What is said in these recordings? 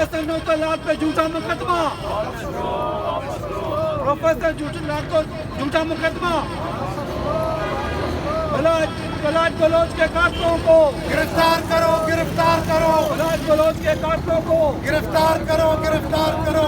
Professor नौतलाल पे झूठा मुकदमा, प्रोफेसर लाल को झूठा मुकदमा। बलाज बलोच के कातलों को गिरफ्तार करो, गिरफ्तार करो, बलाज बलोच के कातलों को गिरफ्तार करो, गिरफ्तार करो।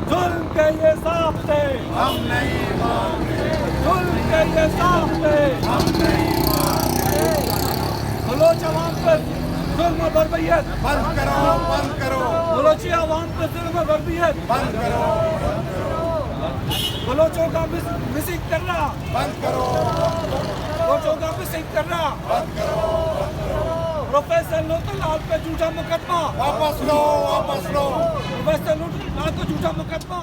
जुल्म के ये साफ्ते हम नहीं मानते, जुल्म के ये साफ्ते हम नहीं मानते। बलोच अवाम पर जुल्म बर्बरियत बंद करो, बंद करो, बलोची अवाम पर जुल्म बर्बरियत बंद करो, बलोचों का मिसिंग करना, बंद करो, बलोचों का मिसिंग करना। बंद करो। प्रोफेसर नौतलाल पे झूठा मुकदमा, वापस लो, वापस लो। प्रोफेसर नौतलाल को झूठा मुकदमा।